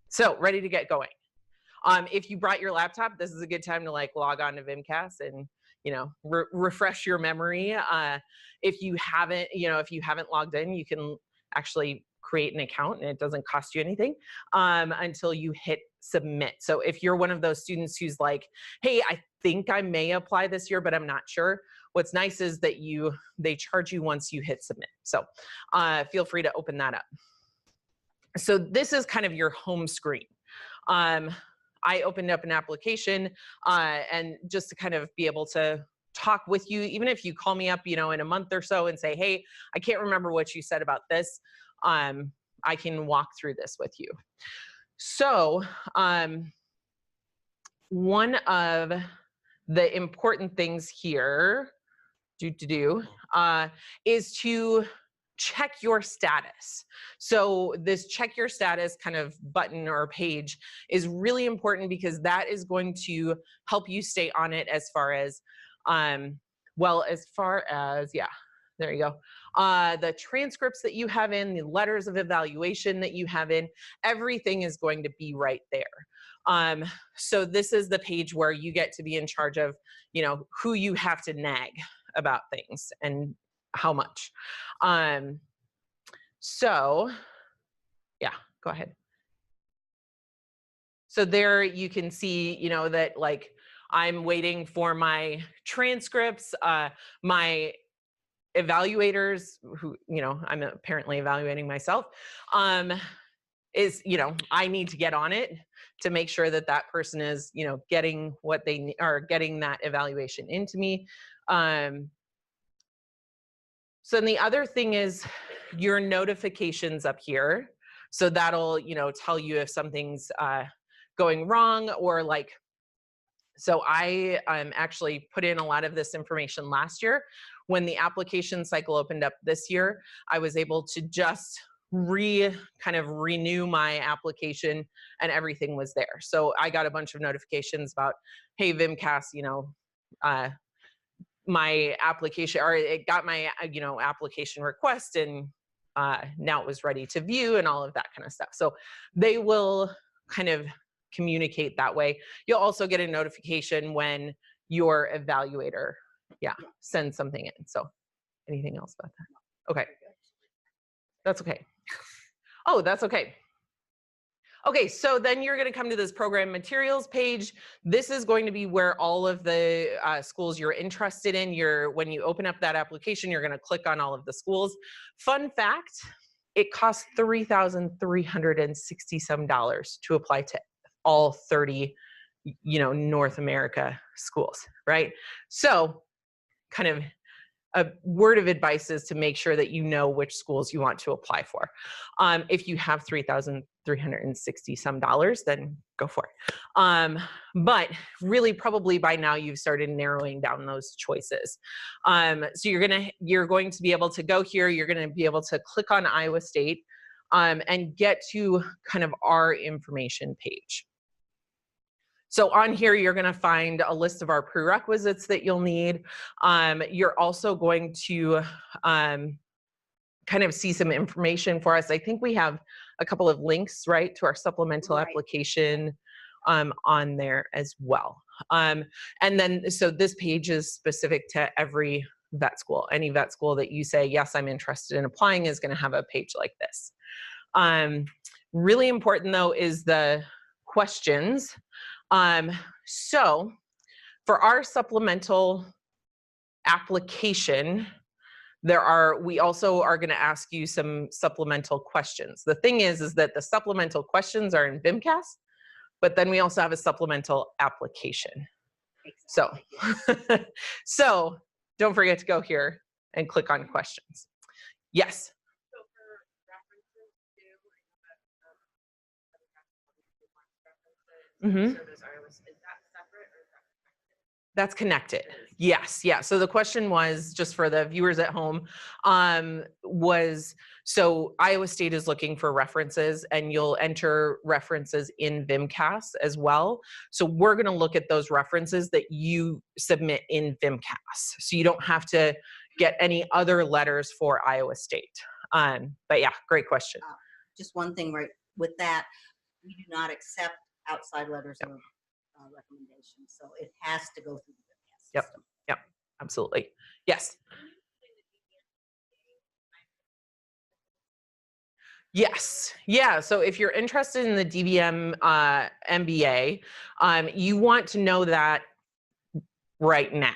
So ready to get going. If you brought your laptop, this is a good time to like log on to VMCAS and refresh your memory. If you haven't, if you haven't logged in, you can actually create an account and it doesn't cost you anything until you hit submit. So if you're one of those students who's like, hey, I think I may apply this year, but I'm not sure. What's nice is that they charge you once you hit submit. So feel free to open that up. So this is kind of your home screen. I opened up an application and just to kind of be able to talk with you, even if you call me up, in a month or so and say, hey, I can't remember what you said about this. I can walk through this with you. So one of the important things here is to check your status. So this check your status kind of button or page is really important because that is going to help you stay on it as far as, there you go. The transcripts that you have in, the letters of evaluation that you have in, everything is going to be right there. So this is the page where you get to be in charge of, who you have to nag about things and how much. So yeah, go ahead. So there you can see, that like I'm waiting for my transcripts, my evaluators who, I'm apparently evaluating myself, is, I need to get on it to make sure that that person is, getting what they are, getting that evaluation into me. So then the other thing is your notifications up here. So that'll, tell you if something's going wrong or like, so I actually put in a lot of this information last year. When the application cycle opened up this year, I was able to just kind of renew my application and everything was there. So I got a bunch of notifications about, hey, VMCAS, my application, or it got my, application request and now it was ready to view and all of that kind of stuff. So they will kind of communicate that way. You'll also get a notification when your evaluator, sends something in. So anything else about that? Okay. That's okay. Oh, that's okay. Okay, so then you're going to come to this program materials page. This is going to be where all of the schools you're interested in, when you open up that application, you're going to click on all of the schools. Fun fact, it costs $3,367 to apply to all 30, North America schools, right? So kind of a word of advice is to make sure that you know which schools you want to apply for. If you have $3,360 some, then go for it. But really probably by now you've started narrowing down those choices. So you're going to be able to go here, you're going to be able to click on Iowa State and get to kind of our information page. So on here, you're going to find a list of our prerequisites that you'll need. You're also going to kind of see some information for us. I think we have a couple of links, right, to our supplemental application on there as well. And then, so this page is specific to every vet school. Any vet school that you say, yes, I'm interested in applying is going to have a page like this. Really important though is the questions. So for our supplemental application, we also are going to ask you some supplemental questions. The thing is that the supplemental questions are in VMCAS, but then we also have a supplemental application. So, so don't forget to go here and click on questions. Yes. Mm-hmm. That's connected. Yes. Yeah. So the question was, just for the viewers at home, so Iowa State is looking for references and you'll enter references in VMCAS as well. So we're going to look at those references that you submit in VMCAS. So you don't have to get any other letters for Iowa State. But yeah, great question. Just one thing right with that. we do not accept outside letters of recommendation. So it has to go through the VMCAS Yep. system. Yep. Absolutely. Yes. Yes. Yeah. So if you're interested in the DVM MBA, you want to know that right now,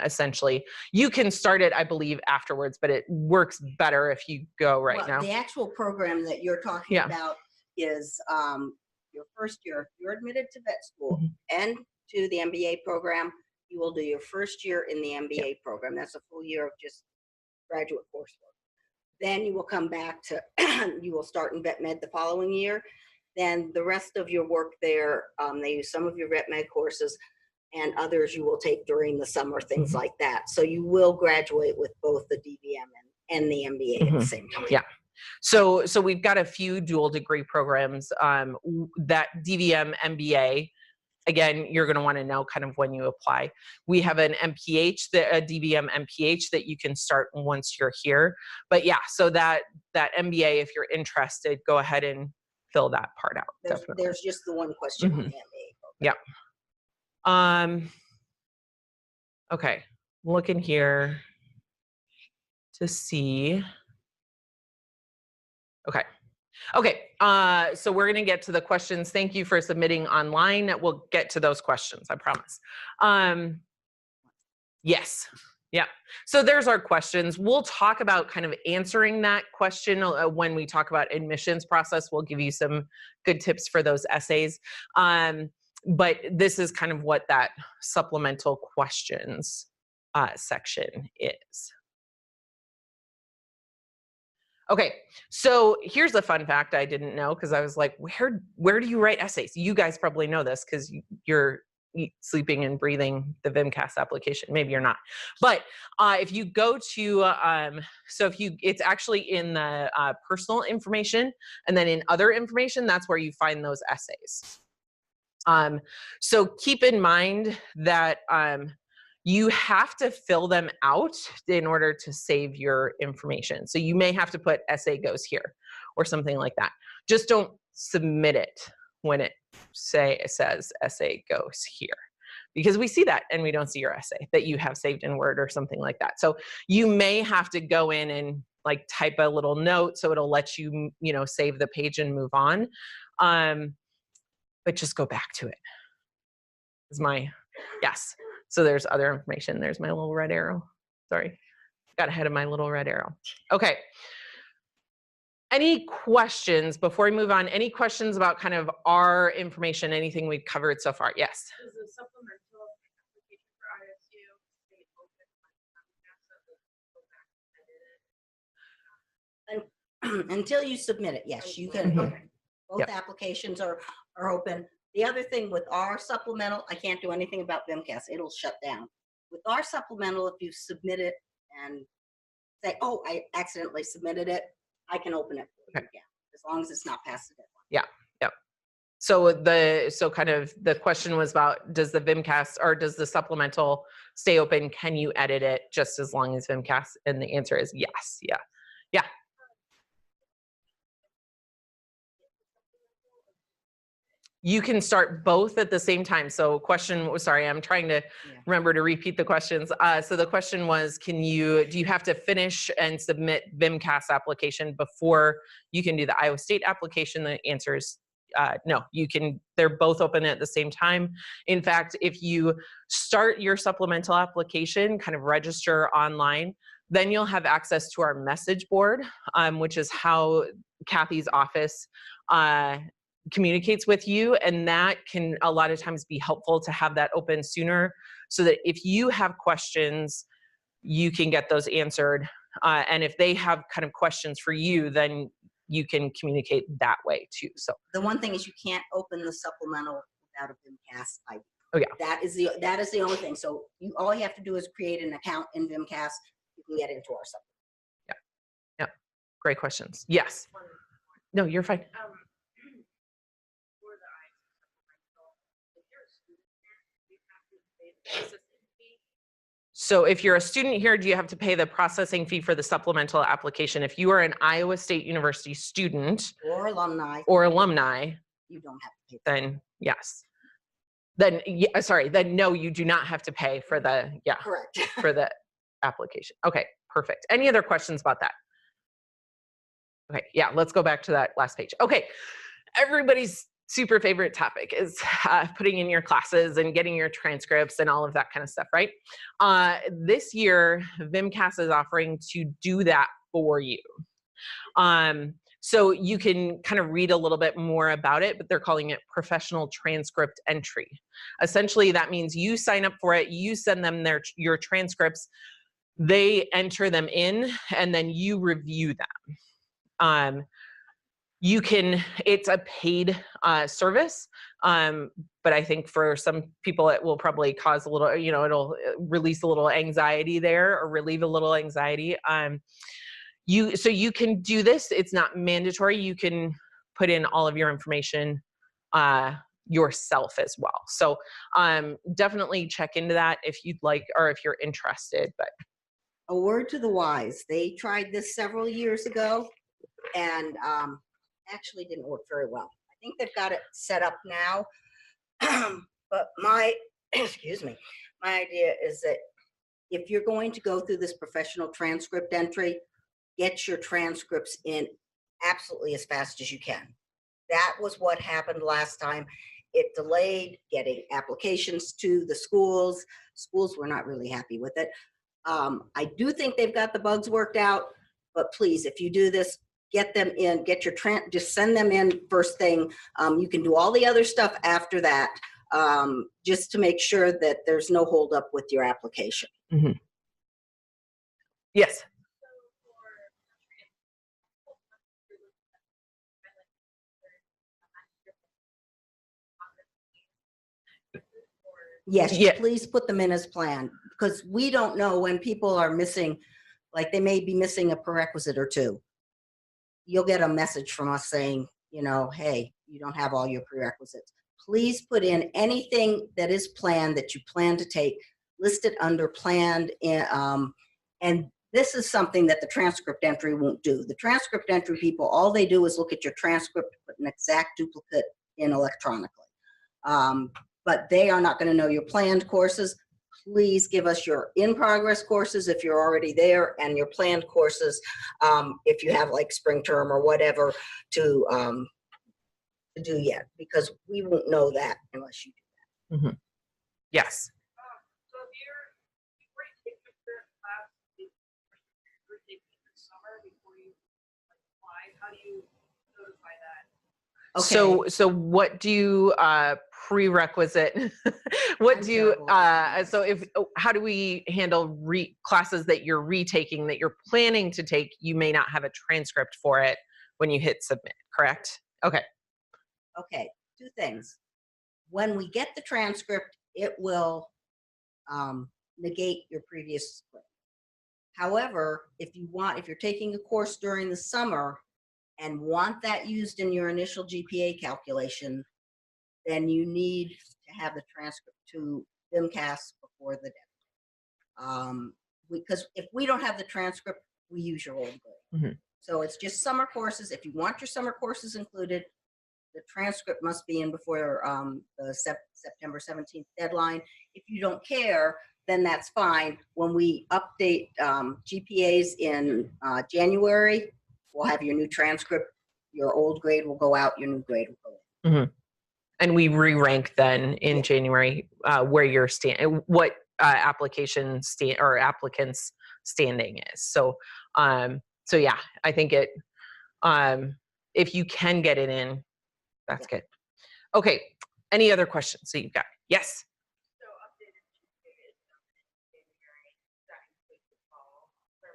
essentially. You can start it, I believe, afterwards, but it works better if you go right now. The actual program that you're talking about is your first year. You're admitted to vet school and to the MBA program. You will do your first year in the MBA program. That's a full year of just graduate coursework. Then you will come back to, you will start in vet med the following year. Then the rest of your work there, they use some of your vet med courses and others you will take during the summer, things like that. So you will graduate with both the DVM and the MBA at the same time. Yeah. So we've got a few dual degree programs. That DVM MBA, again, you're going to want to know kind of when you apply. We have an MPH, a DVM MPH that you can start once you're here. But yeah, so that MBA, if you're interested, go ahead and fill that part out. There's just the one question on the MBA program. Yeah. Okay, looking here to see. Okay, so we're going to get to the questions. Thank you for submitting online. We'll get to those questions, I promise. Yes, yeah. So there's our questions. We'll talk about kind of answering that question when we talk about admissions process. We'll give you some good tips for those essays. But this is kind of what that supplemental questions section is. Okay, so here's a fun fact I didn't know because I was like, where do you write essays? You guys probably know this because you're sleeping and breathing the VMCAS application. Maybe you're not. But if you go to, it's actually in the personal information, and then in other information, that's where you find those essays. So keep in mind that you have to fill them out in order to save your information. So you may have to put essay goes here or something like that. Just don't submit it when it says essay goes here, because we see that and we don't see your essay that you have saved in Word or something like that. So you may have to go in and like type a little note so it'll let you, save the page and move on. But just go back to it. Is my, yes. So there's other information. There's my little red arrow. Sorry, got ahead of my little red arrow. Okay. Any questions before we move on? Any questions about kind of our information, anything we've covered so far? Yes. Is the supplemental application for ISU until you submit it? Yes, you can. Both applications are open. The other thing with our supplemental, I can't do anything about VMCAS. It'll shut down. With our supplemental, if you submit it and say, oh, I accidentally submitted it, I can open it for you again, as long as it's not past the deadline. Yeah. Yep. So kind of the question was about, does the VMCAS or does the supplemental stay open? Can you edit it just as long as VMCAS? And the answer is yes. Yeah. Yeah. You can start both at the same time. So sorry, I'm trying to remember to repeat the questions. So the question was, do you have to finish and submit VMCAS application before you can do the Iowa State application? The answer is no, they're both open at the same time. In fact, if you start your supplemental application, kind of register online, then you'll have access to our message board, which is how Kathy's office communicates with you, and that can a lot of times be helpful to have that open sooner so that if you have questions, you can get those answered. And if they have kind of questions for you, then you can communicate that way too. So the one thing is you can't open the supplemental without a VMCAS ID. Oh yeah. That is the only thing. So all you have to do is create an account in VMCAS. You can get into our supplemental. Yeah. Yeah. Great questions. Yes. No, you're fine. So if you're a student here, do you have to pay the processing fee for the supplemental application? If you are an Iowa State University student or alumni, you don't have to pay. Then yes. Then, yeah, sorry, then no, you do not have to pay for the, yeah, Correct. for the application. Okay, perfect. Any other questions about that? Okay, yeah, let's go back to that last page. Okay, everybody's super favorite topic is putting in your classes and getting your transcripts and all of that kind of stuff, right? This year, VMCAS is offering to do that for you. So you can kind of read a little bit more about it, but they're calling it professional transcript entry. Essentially, that means you sign up for it, you send them your transcripts, they enter them in, and then you review them. It's a paid service, but I think for some people it will probably cause a little, it'll release a little anxiety there or relieve a little anxiety. So you can do this. It's not mandatory. You can put in all of your information yourself as well. So definitely check into that if you'd like, or if you're interested. But a word to the wise, they tried this several years ago and actually didn't work very well. I think they've got it set up now. But excuse me, my idea is that if you're going to go through this professional transcript entry, get your transcripts in absolutely as fast as you can. That was what happened last time. It delayed getting applications to the schools. Schools were not really happy with it. I do think they've got the bugs worked out, but please, if you do this, get them in, just send them in first thing. You can do all the other stuff after that, just to make sure that there's no holdup with your application. Mm-hmm. Yes. Yes, Yeah. Please put them in as planned, because we don't know when people are missing, like they may be missing a prerequisite or two. You'll get a message from us saying, hey, you don't have all your prerequisites. Please put in anything that is planned that you plan to take, list it under planned, and this is something that the transcript entry won't do. The transcript entry people, all they do is look at your transcript, put an exact duplicate in electronically. But they are not going to know your planned courses. Please give us your in-progress courses if you're already there, and your planned courses if you have like spring term or whatever to do yet, because we won't know that unless you do that. Mm-hmm. Yes. So if you're taking your class, you're taking it this summer before you apply, how do you notify that? Okay. So what do you prerequisite? What do you how do we handle classes that you're retaking that you're planning to take? You may not have a transcript for it when you hit submit, correct? Okay. Okay, two things. When we get the transcript, it will negate your previous script. However, if you're taking a course during the summer and want that used in your initial GPA calculation, then you need to have the transcript to VMCAS before the deadline. Because if we don't have the transcript, we use your old grade. Mm-hmm. So it's just summer courses. If you want your summer courses included, the transcript must be in before the September 17th deadline. If you don't care, then that's fine. When we update GPAs in January, we'll have your new transcript. Your old grade will go out, your new grade will go in. Mm-hmm. And we re-rank then in January where you're what application or applicants standing is. So yeah, I think it if you can get it in, that's good. Okay, any other questions that you've got? Yes. So updated GPA is in January. That includes the fall term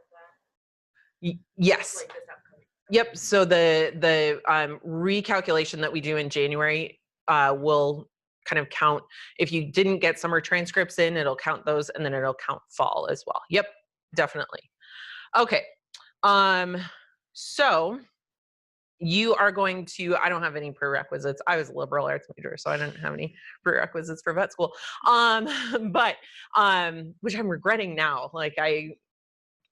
then? Yes. Like this upcoming. Yep. So the recalculation that we do in January will kind of count. If you didn't get summer transcripts in, it'll count those, and then it'll count fall as well. Yep, definitely. Okay. So you are going to, I don't have any prerequisites. I was a liberal arts major, so I didn't have any prerequisites for vet school. But which I'm regretting now. Like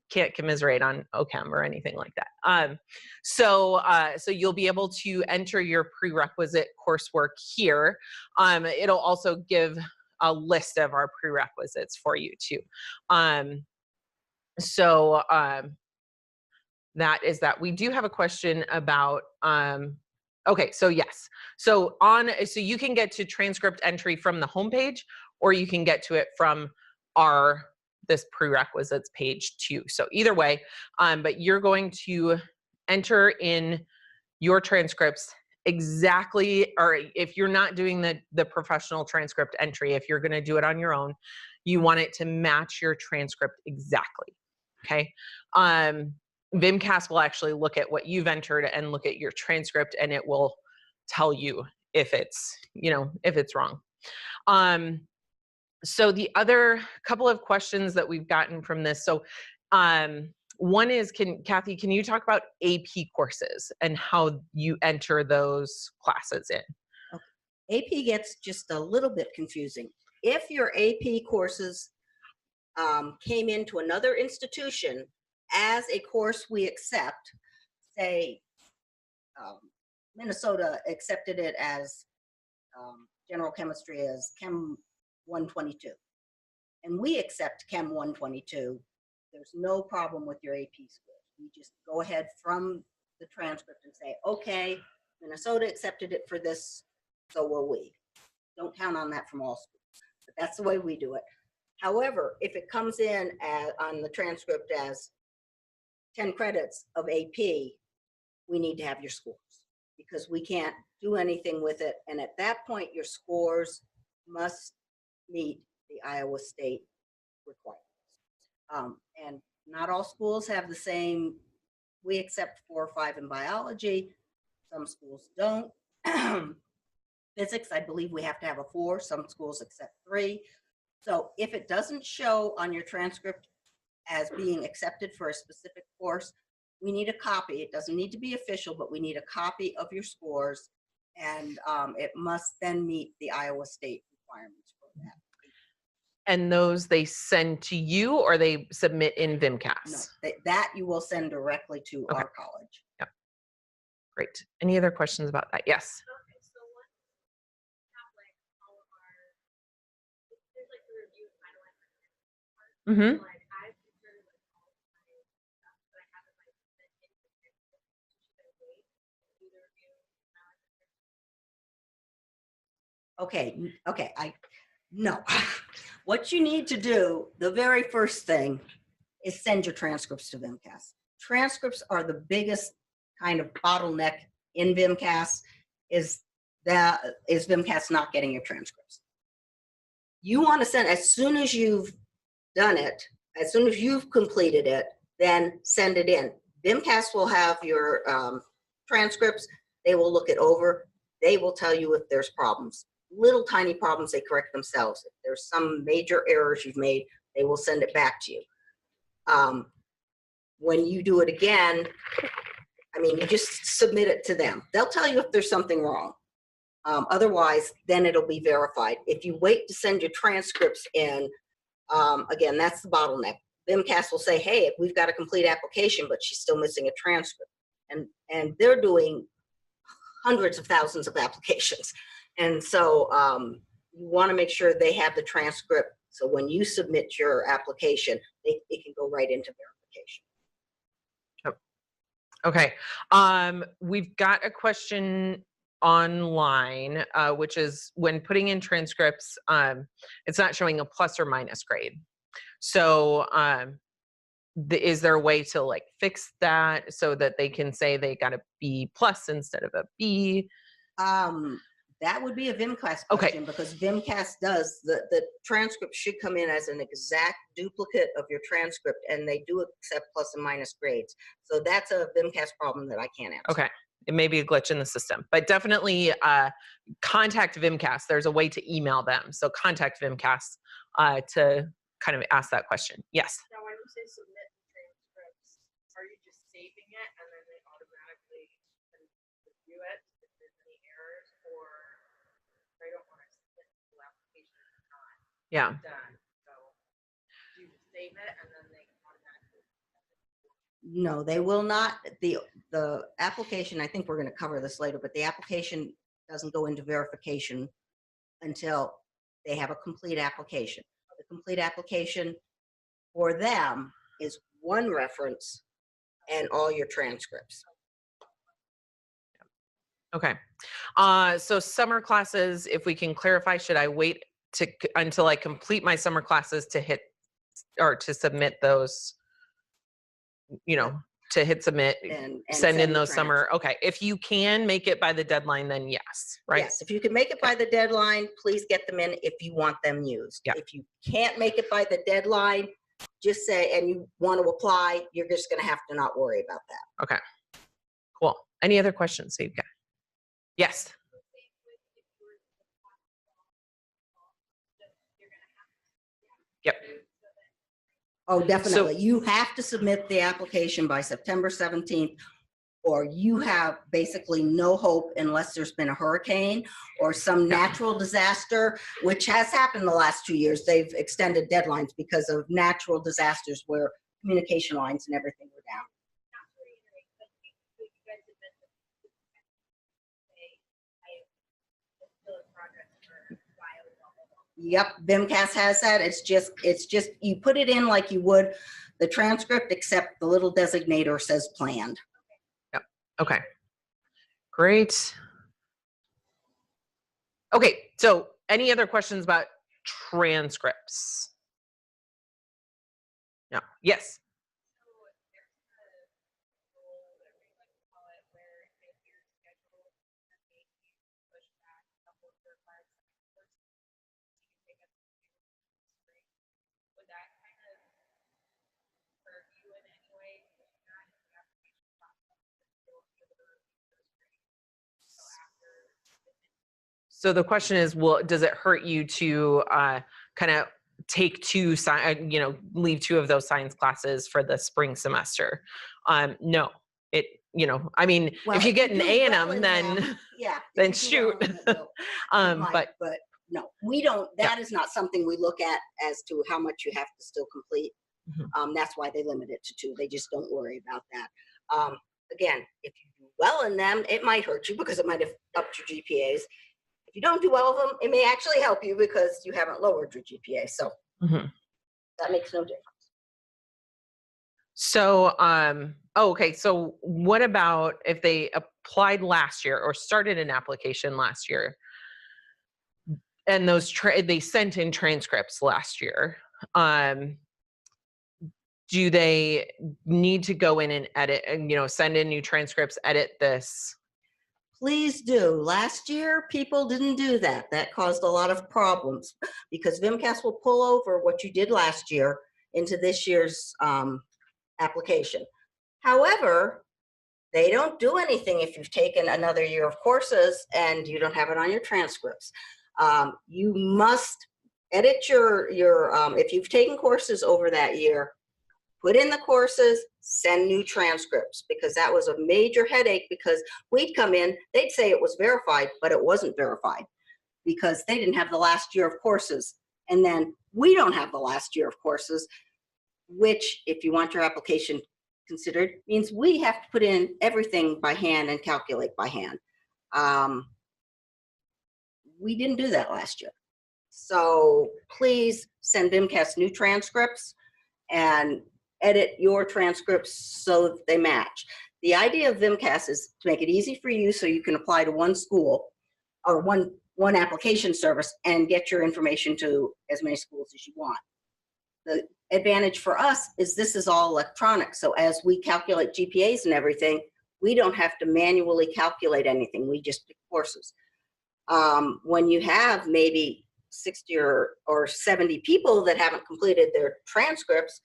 can't commiserate on OChem or anything like that. So you'll be able to enter your prerequisite coursework here. It'll also give a list of our prerequisites for you too. That is that. We do have a question about, okay, so yes. So you can get to transcript entry from the homepage, or you can get to it from this prerequisites page too. So either way, but you're going to enter in your transcripts exactly, or if you're not doing the professional transcript entry, if you're going to do it on your own, you want it to match your transcript exactly. Okay. VMCAS will actually look at what you've entered and look at your transcript, and it will tell you if it's, if it's wrong. So the other couple of questions that we've gotten from this. So one is, Kathy, can you talk about AP courses and how you enter those classes in? Okay. AP gets just a little bit confusing. If your AP courses came into another institution as a course we accept, say Minnesota accepted it as general chemistry as Chem 122, and we accept Chem 122, there's no problem with your AP score. You just go ahead from the transcript and say, okay, Minnesota accepted it for this, so will we. Don't count on that from all schools, but that's the way we do it. However, if it comes in on the transcript as 10 credits of AP, we need to have your scores, because we can't do anything with it. And at that point, your scores must meet the Iowa State requirements. And not all schools have the same. We accept 4 or 5 in biology. Some schools don't. Physics, I believe we have to have a 4. Some schools accept 3. So if it doesn't show on your transcript as being accepted for a specific course, we need a copy. It doesn't need to be official, but we need a copy of your scores, and it must then meet the Iowa State requirements for that. And those they send to you, or they submit in VMCAS? No, that you will send directly to our college. Yep. Great. Any other questions about that? Yes. Okay, so let's have like all of our, there's like the review timeline. Mm-hmm. Like I've considered like all of my stuff, but I haven't like sent in the transcript. Should I wait to do the review? Okay, no. What you need to do, the very first thing, is send your transcripts to VMCAS. Transcripts are the biggest kind of bottleneck in VMCAS, is VMCAS not getting your transcripts. You want to send, as soon as you've done it, as soon as you've completed it, then send it in. VMCAS will have your transcripts. They will look it over. They will tell you if there's problems. Little tiny problems, they correct themselves. If there's some major errors you've made, they will send it back to you. When you do it again, I mean, you just submit it to them. They'll tell you if there's something wrong. Otherwise, then it'll be verified. If you wait to send your transcripts in, again, that's the bottleneck. VMCAS will say, hey, we've got a complete application, but she's still missing a transcript. And they're doing hundreds of thousands of applications. And so you want to make sure they have the transcript, so when you submit your application, it can go right into verification. Okay. We've got a question online, which is, when putting in transcripts, it's not showing a plus or minus grade. So is there a way to like fix that so that they can say they got a B+ instead of a B? That would be a VMCAS question, because VMCAS does, the transcript should come in as an exact duplicate of your transcript, and they do accept plus and minus grades. So that's a VMCAS problem that I can't answer. Okay. It may be a glitch in the system, but definitely contact VMCAS. There's a way to email them. So contact VMCAS to kind of ask that question. Yes? Now, when you say submit transcripts, are you just saving it and then they automatically review it if there's any errors, or I don't want to submit the full application at the time? Yeah. Done. So do you just save it and then they automatically? No, they will not. The application, I think we're going to cover this later, but the application doesn't go into verification until they have a complete application. The complete application for them is one reference and all your transcripts. Okay. So summer classes, if we can clarify, should I wait until I complete my summer classes to hit or to submit those, you know, to hit submit and send in the those summer? Okay. If you can make it by the deadline, then yes, right? Yes. If you can make it by the deadline, please get them in if you want them used. Yeah. If you can't make it by the deadline, just say, and you want to apply, you're just going to have to not worry about that. Okay. Cool. Any other questions? So yes. Yep. Oh, definitely. So, you have to submit the application by September 17th, or you have basically no hope unless there's been a hurricane or some natural disaster, which has happened the last 2 years. They've extended deadlines because of natural disasters where communication lines and everything were down. Yep, VMCAS has that. It's just you put it in like you would the transcript, except the little designator says planned. Yep. Okay. Great. Okay. So any other questions about transcripts? No. Yes. So the question is, does it hurt you to kind of take leave 2 of those science classes for the spring semester? No, I mean, well, if you get an A in them, then yeah, then shoot. But no, we don't. That is not something we look at as to how much you have to still complete. Mm-hmm. That's why they limit it to 2. They just don't worry about that. Again, if you do well in them, it might hurt you because it might have upped your GPAs. If you don't do well with them, it may actually help you because you haven't lowered your GPA. So that makes no difference. So, okay. So what about if they applied last year or started an application last year and they sent in transcripts last year? Do they need to go in and edit and, send in new transcripts, edit this? Please do. Last year, people didn't do that. That caused a lot of problems because VMCAS will pull over what you did last year into this year's application. However, they don't do anything if you've taken another year of courses and you don't have it on your transcripts. You must edit your if you've taken courses over that year, put in the courses, send new transcripts, because that was a major headache because we'd come in, they'd say it was verified, but it wasn't verified because they didn't have the last year of courses. And then we don't have the last year of courses, which if you want your application considered means we have to put in everything by hand and calculate by hand. We didn't do that last year. So please send VMCAS new transcripts and edit your transcripts so that they match. The idea of VMCAS is to make it easy for you so you can apply to one school or one application service and get your information to as many schools as you want. The advantage for us is this is all electronic. So as we calculate GPAs and everything, we don't have to manually calculate anything. We just pick courses. When you have maybe 60 or 70 people that haven't completed their transcripts,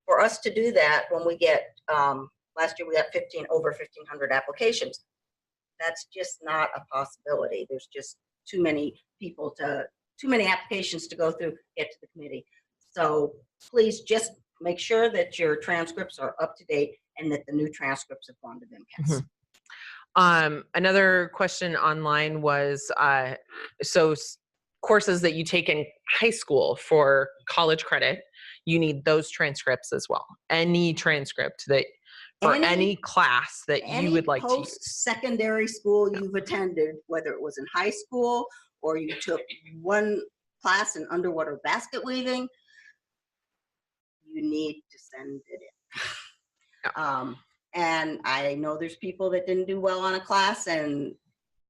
for us to do that when we get, last year we got over 1,500 applications. That's just not a possibility. There's just too many applications to go through, get to the committee. So please just make sure that your transcripts are up to date and that the new transcripts have gone to VMCAS. Another question online was, so courses that you take in high school for college credit, you need those transcripts as well. Any transcript that for any class that you would like to use. Post-secondary school you've attended, whether it was in high school or you took one class in underwater basket weaving, you need to send it in. And I know there's people that didn't do well on a class and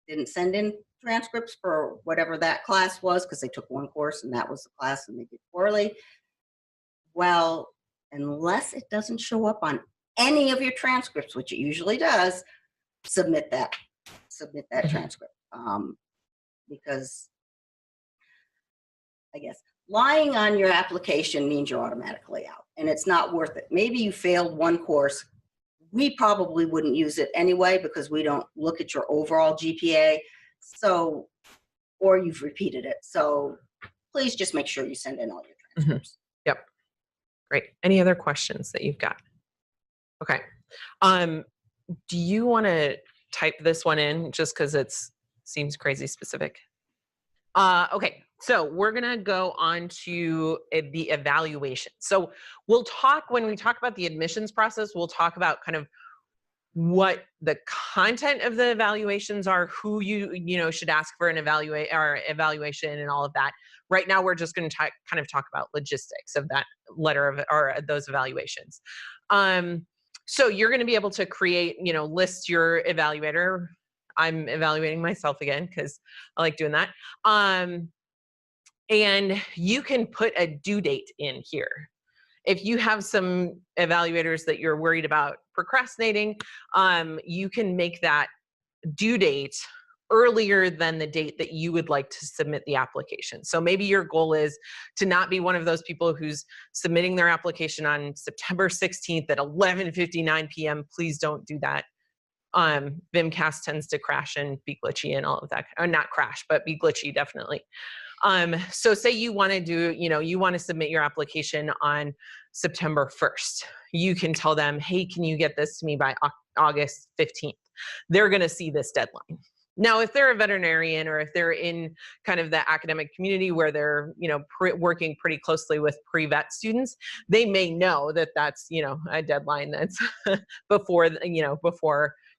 didn't send in transcripts for whatever that class was because they took one course and that was the class and they did poorly. Well, unless it doesn't show up on any of your transcripts, which it usually does, submit that transcript. Because I guess lying on your application means you're automatically out and it's not worth it. Maybe you failed one course. We probably wouldn't use it anyway because we don't look at your overall GPA. So, or you've repeated it. So please just make sure you send in all your transcripts. Yep. Great. Any other questions that you've got? Okay. Do you want to type this one in just because it seems crazy specific? Okay. So we're going to go on to the evaluation. So we'll talk, when we talk about the admissions process, we'll talk about kind of what the content of the evaluations are, who you should ask for an evaluation and all of that. Right now, we're just going to kind of talk about logistics of that letter of, or those evaluations. So you're going to be able to create, list your evaluator. I'm evaluating myself again because I like doing that. And you can put a due date in here. If you have some evaluators that you're worried about procrastinating, you can make that due date earlier than the date that you would like to submit the application. So maybe your goal is to not be one of those people who's submitting their application on September 16th at 11:59 p.m. Please don't do that. VMCAS tends to crash and be glitchy and all of that, or not crash, but be glitchy definitely. So say you want to do, you want to submit your application on September 1st. You can tell them, hey, can you get this to me by August 15th? They're going to see this deadline. Now, if they're a veterinarian or if they're in kind of the academic community where they're, working pretty closely with pre-vet students, they may know that that's, a deadline that's before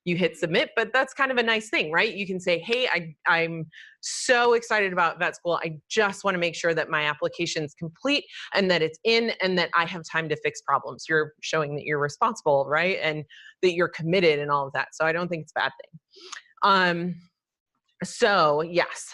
you hit submit, but that's kind of a nice thing, right? You can say, hey, I'm so excited about vet school. I just want to make sure that my application is complete and that it's in and that I have time to fix problems. You're showing that you're responsible, right? And that you're committed and all of that. So I don't think it's a bad thing. So yes.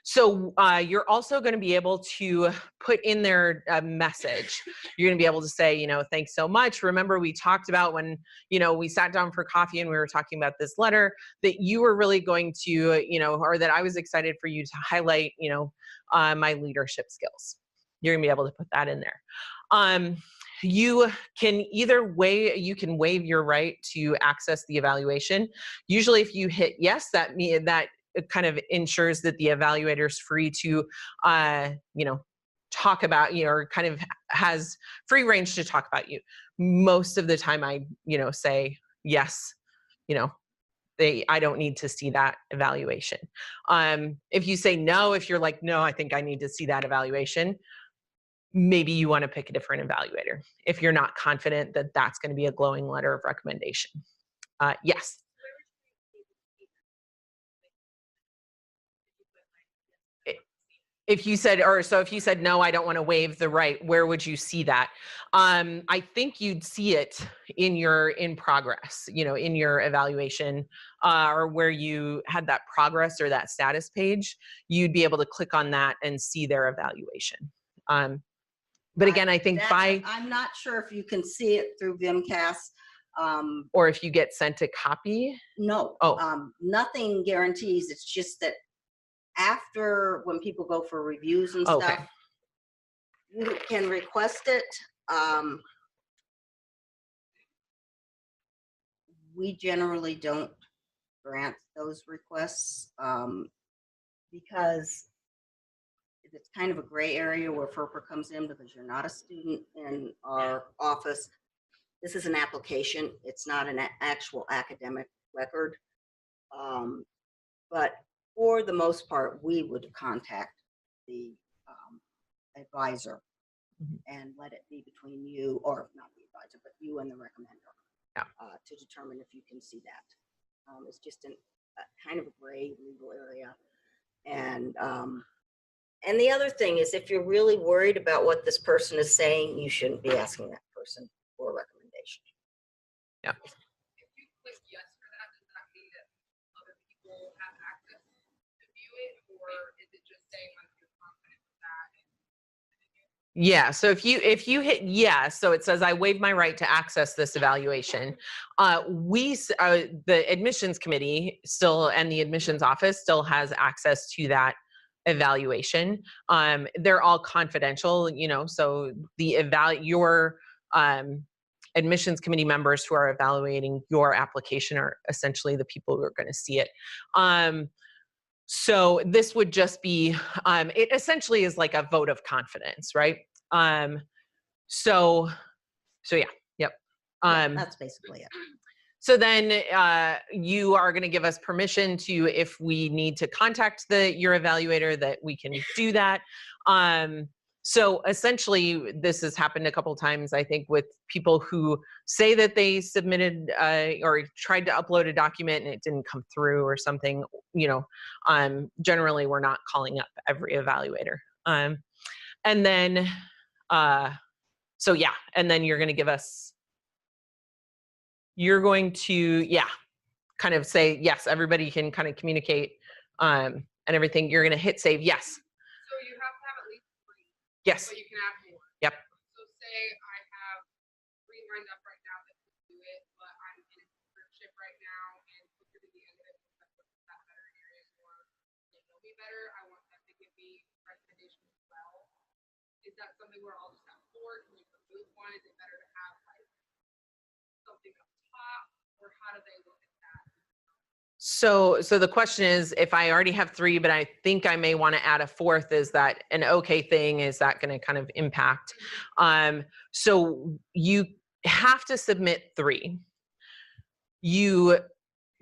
So you're also going to be able to put in there a message. You're going to be able to say, thanks so much. Remember, we talked about when, we sat down for coffee and we were talking about this letter that you were really going to, or that I was excited for you to highlight, my leadership skills. You're going to be able to put that in there. You can you can waive your right to access the evaluation. Usually if you hit yes, that it kind of ensures that the evaluator is free to, talk about you, or kind of has free range to talk about you. Most of the time I, say yes, I don't need to see that evaluation. If you say no, if you're like, no, I think I need to see that evaluation, maybe you want to pick a different evaluator if you're not confident that that's going to be a glowing letter of recommendation. Yes. If you said, if you said, no, I don't want to waive the right, where would you see that? I think you'd see it in progress, in your evaluation, or where you had that progress or that status page, you'd be able to click on that and see their evaluation. But again, I think I'm not sure if you can see it through VMCAS. Or if you get sent a copy? No, nothing guarantees. It's just that after, when people go for reviews and stuff, you can request it. We generally don't grant those requests because it's kind of a gray area where FERPA comes in because you're not a student in our office. This is an application. It's not an actual academic record. But for the most part, we would contact the advisor and let it be between you, or not the advisor, but you and the recommender. to determine if you can see that. It's just a kind of a gray legal area. And the other thing is, if you're really worried about what this person is saying, you shouldn't be asking that person for a recommendation. Yeah. If you click yes for that, does that mean that other people have access to view it, or is it just saying like you're confident with that? Yeah, so if you hit yes, so it says I waive my right to access this evaluation. The admissions committee still, and the admissions office still has access to that evaluation. They're all confidential, you know, so your admissions committee members who are evaluating your application are essentially the people who are going to see it. So this would just be, it essentially is like a vote of confidence, right? So yeah, yep. That's basically it. So then you are going to give us permission to, if we need to contact your evaluator, that we can do that. So essentially, this has happened a couple of times, I think, with people who say that they submitted or tried to upload a document and it didn't come through or something. You know, generally, we're not calling up every evaluator. And then, so yeah, and then you're going to give us, you're going to, yeah, kind of say, yes, everybody can kind of communicate and everything. You're going to hit save, yes. So you have to have at least 3. Yes. But you can add more. Yep. So say I have 3 lined up right now that can do it, but I'm in a internship right now, and closer to the end of it, that veterinary is more, they know me better. I want them to give me recommendations as well. Is that something where I'll just have 4? Can you remove one? Is it better to have like something up top, or how do they look at that? So the question is, if I already have 3, but I think I may want to add a 4th, is that an okay thing? Is that going to kind of impact? So you have to submit 3. You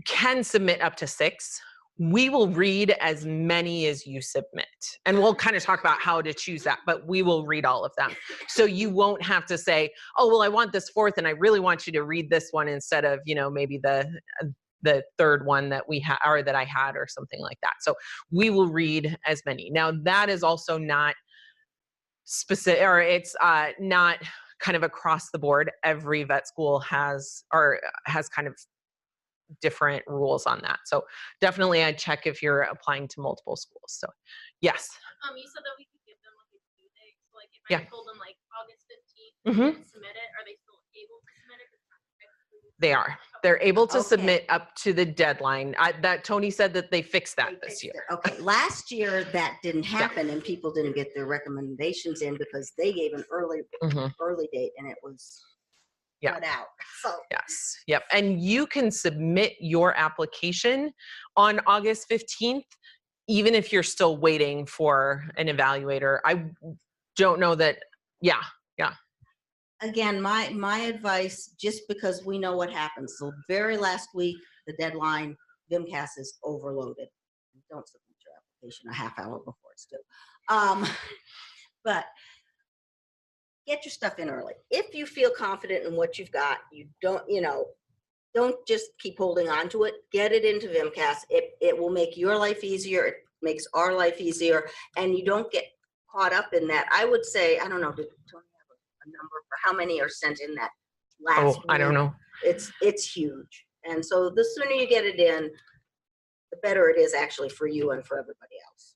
can submit up to 6. We will read as many as you submit, and we'll kind of talk about how to choose that, but we will read all of them. So you won't have to say, oh, well, I want this 4th and I really want you to read this one instead of, you know, maybe the 3rd one that we had, or that I had, or something like that. So we will read as many. Now that is also not specific, or it's not kind of across the board. Every vet school has kind of different rules on that. So definitely I'd check if you're applying to multiple schools. So yes. You said that we could give them like a due date. So like if I told them like August 15th to submit it, are they still able to submit it? They are. They're able to submit up to the deadline. That Tony said that they fixed that this year. Okay. Last year that didn't happen and people didn't get their recommendations in because they gave an early date and it was cut out. So yes. Yep. And you can submit your application on August 15th, even if you're still waiting for an evaluator. I don't know that. Yeah. Again, my advice, just because we know what happens. So very last week, the deadline, VMCAS is overloaded. Don't submit your application a half hour before it's due. But get your stuff in early. If you feel confident in what you've got, you don't, don't just keep holding on to it. Get it into VMCAS. It will make your life easier. It makes our life easier, and you don't get caught up in that. I would say, I don't know, did Tony have a number for how many are sent in that last week? I don't know. It's huge. And so the sooner you get it in, the better it is actually for you and for everybody else.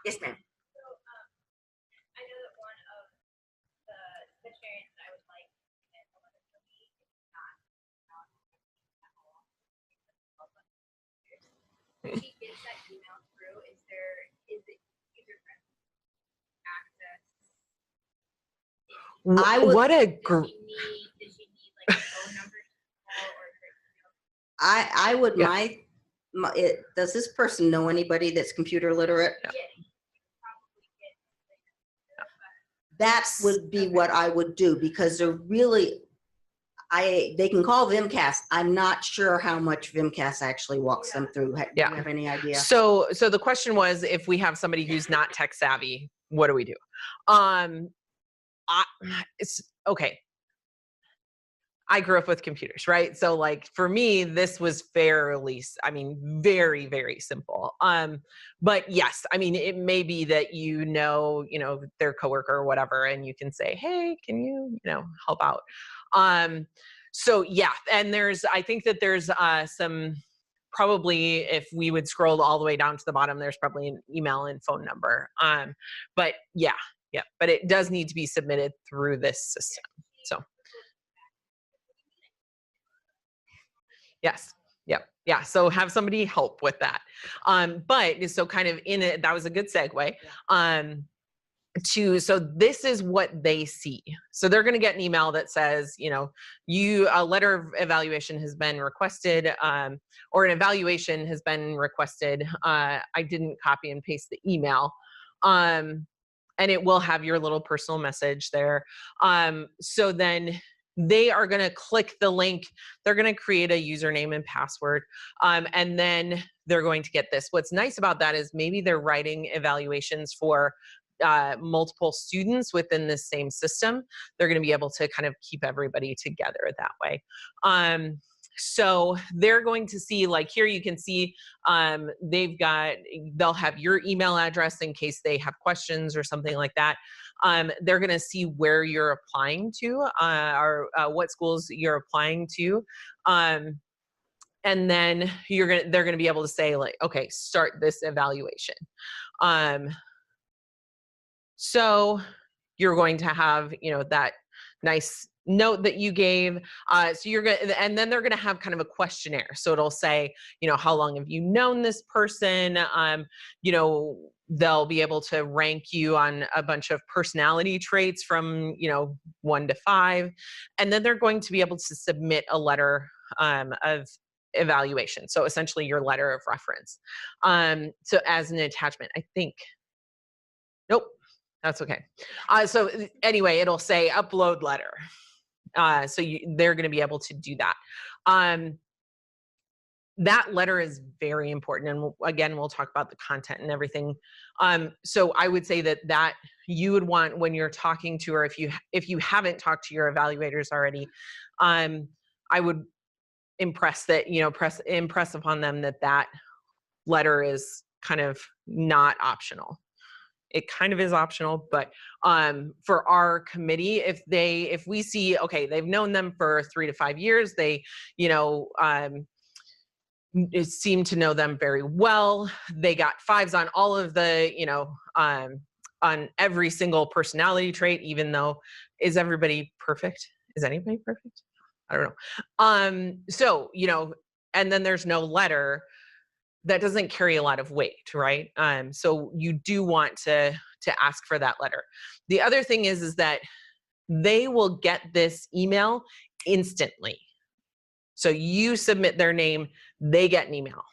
Yes, ma'am. So I know that one of the veterinarians I would like at 11 for me is not at all. She gets that email through. Is it user friendly access? What a Does she need like a phone number to call or her email? I would does this person know anybody that's computer literate? Yeah. That would be what I would do, because they're really, they can call VMCAS. I'm not sure how much VMCAS actually walks them through. Do you have any idea? So the question was, if we have somebody who's not tech savvy, what do we do? It's okay. I grew up with computers, right? So like for me, this was fairly, I mean, very, very simple. But yes, I mean, it may be that you know, their coworker or whatever, and you can say, hey, can you, help out? So yeah, and I think that there's some, probably if we would scroll all the way down to the bottom, there's probably an email and phone number. But yeah, but it does need to be submitted through this system. So. Yes. Yep. Yeah. So have somebody help with that. But so kind of in it, that was a good segue. So this is what they see. So they're going to get an email that says, a letter of evaluation has been requested, or an evaluation has been requested. I didn't copy and paste the email. And it will have your little personal message there. So then they are going to click the link. They're going to create a username and password. And then they're going to get this. What's nice about that is maybe they're writing evaluations for multiple students within this same system. They're going to be able to kind of keep everybody together that way. So they're going to see, like here you can see they'll have your email address in case they have questions or something like that. They're going to see where you're applying to, or what schools you're applying to. And then they're going to be able to say like, okay, start this evaluation. So you're going to have, that nice note that you gave. So you're going to, and then they're going to have kind of a questionnaire. So it'll say, how long have you known this person? They'll be able to rank you on a bunch of personality traits from, 1 to 5. And then they're going to be able to submit a letter of evaluation. So essentially your letter of reference. So as an attachment, I think, nope. That's okay. So anyway, it'll say upload letter. So they're going to be able to do that. That letter is very important. And again, we'll talk about the content and everything. So I would say that you would want, when you're talking to, or if you haven't talked to your evaluators already, I would impress upon them that letter is kind of not optional. It kind of is optional, but for our committee, if we see, okay, they've known them for 3 to 5 years, they, seem to know them very well. They got 5s on all of the, on every single personality trait, even though, is everybody perfect? Is anybody perfect? I don't know. So, and then there's no letter. That doesn't carry a lot of weight, right? So you do want to ask for that letter. The other thing is that they will get this email instantly. So you submit their name, they get an email.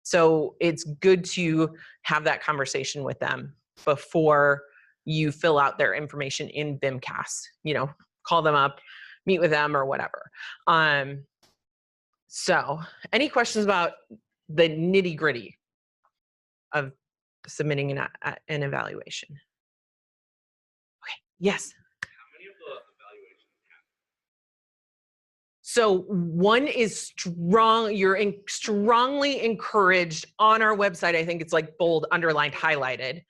So it's good to have that conversation with them before you fill out their information in VMCAS. Call them up, meet with them, or whatever. So any questions about the nitty gritty of submitting an evaluation? Okay, yes. How many of the evaluations have? So one is strong, you're strongly encouraged on our website, I think it's like bold, underlined, highlighted,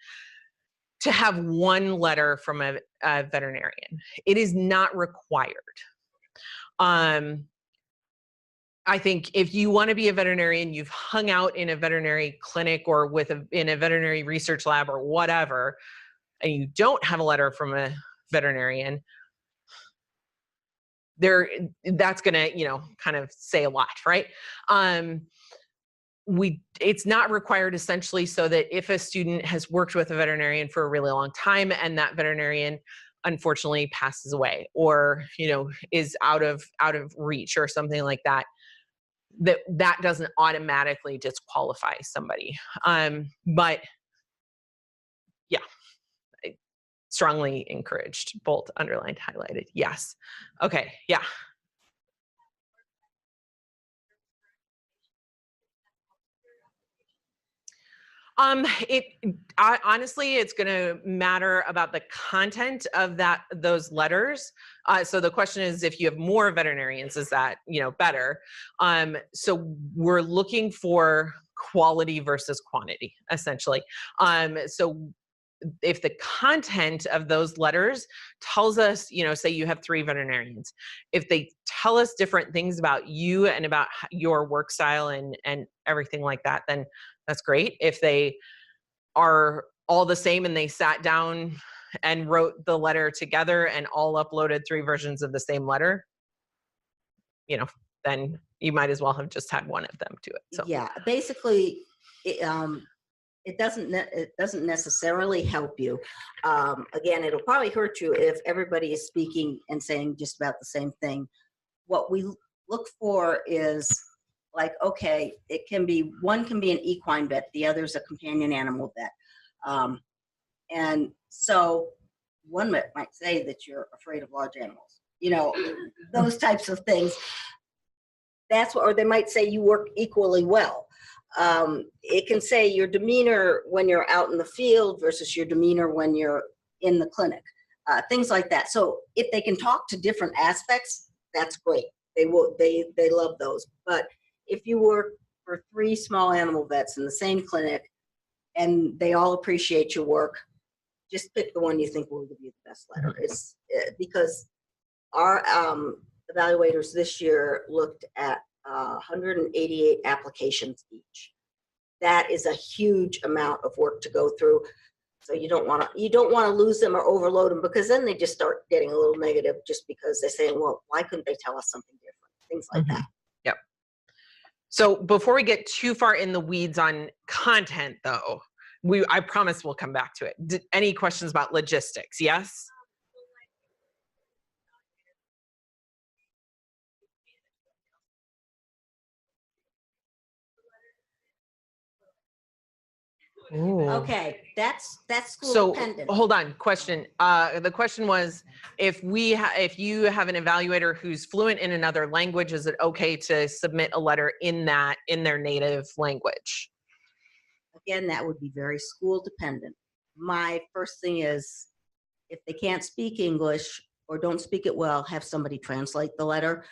to have one letter from a veterinarian. It is not required. I think if you want to be a veterinarian, you've hung out in a veterinary clinic or in a veterinary research lab or whatever, and you don't have a letter from a veterinarian, that's going to, kind of say a lot, right? It's not required essentially so that if a student has worked with a veterinarian for a really long time and that veterinarian unfortunately passes away or, is out of reach or something like that, that doesn't automatically disqualify somebody. But yeah, strongly encouraged, bold, underlined, highlighted. Yes. Okay. Yeah. Honestly, it's going to matter about the content of those letters. So the question is, if you have more veterinarians, is that, better? So we're looking for quality versus quantity, essentially. So if the content of those letters tells us, say you have 3 veterinarians, if they tell us different things about you and about your work style and everything like that, then that's great. If they are all the same and they sat down and wrote the letter together and all uploaded 3 versions of the same letter, then you might as well have just had one of them do it. So yeah, basically, it doesn't necessarily help you. Again, it'll probably hurt you if everybody is speaking and saying just about the same thing. What we look for is like, okay, one can be an equine vet, the other's a companion animal vet. And so one might say that you're afraid of large animals, those types of things. Or they might say you work equally well. It can say your demeanor when you're out in the field versus your demeanor when you're in the clinic, things like that. So if they can talk to different aspects, that's great. They love those. But if you work for 3 small animal vets in the same clinic and they all appreciate your work, just pick the one you think will give you the best letter. It's because our evaluators this year looked at 188 applications each. That is a huge amount of work to go through. So you don't want to lose them or overload them, because then they just start getting a little negative just because they're saying, well, why couldn't they tell us something different? Things like that. Yep. So before we get too far in the weeds on content, though, I promise we'll come back to it. Any questions about logistics? Yes? Ooh. Okay, that's school dependent. Hold on. Question. The question was, if you have an evaluator who's fluent in another language, is it okay to submit a letter in their native language? Again, that would be very school dependent. My first thing is, if they can't speak English or don't speak it well, have somebody translate the letter.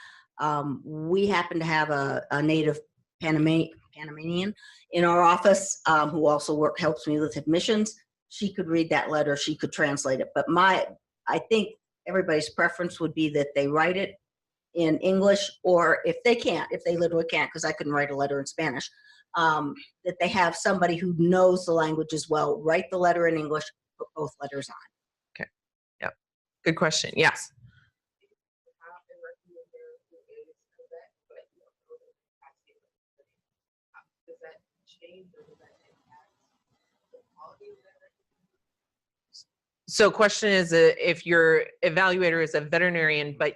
We happen to have a native Panamanian in our office who also helps me with admissions. She could read that letter, she could translate it. But I think everybody's preference would be that they write it in English, or if they literally can't, because I couldn't write a letter in Spanish, that they have somebody who knows the language as well, write the letter in English, put both letters on. Okay. Yep. Good question. Yes. So question is, if your evaluator is a veterinarian, but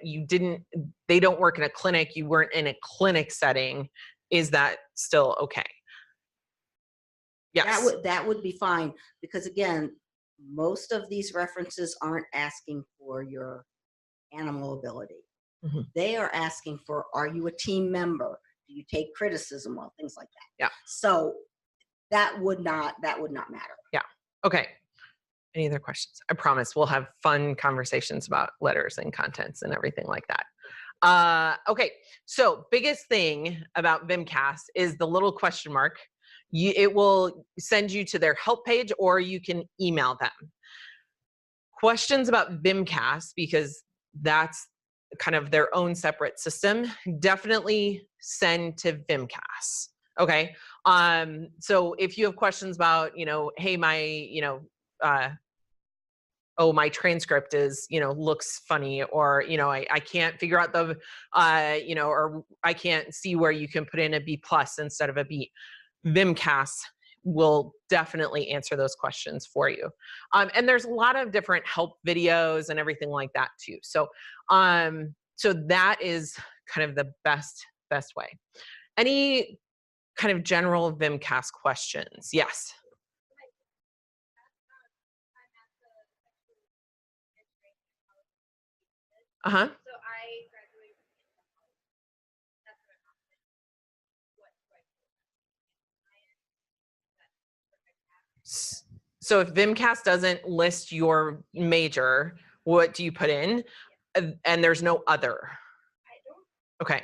they don't work in a clinic, you weren't in a clinic setting, is that still okay? Yes. That would be fine, because again, most of these references aren't asking for your animal ability. Mm-hmm. They are asking for, are you a team member? Do you take criticism well? Things like that. Yeah. So that would not matter. Yeah. Okay. Any other questions? I promise we'll have fun conversations about letters and contents and everything like that. Okay. So biggest thing about VMCAS is the little question mark. It will send you to their help page, or you can email them. Questions about VMCAS, because that's kind of their own separate system, definitely send to VMCAS. Okay. So if you have questions about, hey, my transcript is, looks funny, or, I can't figure out the, or I can't see where you can put in a B+ instead of a B. VMCAS will definitely answer those questions for you. And there's a lot of different help videos and everything like that too. So, so that is kind of the best way. Any kind of general VMCAS questions? Yes. Uh-huh. So I graduated from college. That's what happened. What do I do? So if VMCAS doesn't list your major, what do you put in? And there's no other. Okay.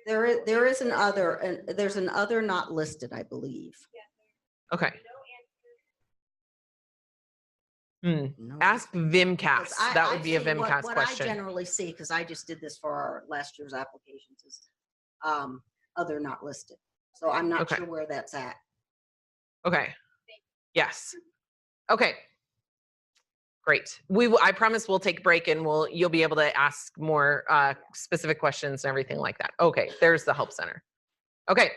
There is an other, and there's an other not listed, I believe. Okay. No. Ask VMCAS. 'Cause That I would be a see VMCAS what question. I generally see, because I just did this for our last year's applications, is other not listed. So I'm not Okay. sure where that's at. Okay. Yes. Okay. Great. I promise we'll take a break and you'll be able to ask more specific questions and everything like that. Okay. There's the help center. Okay.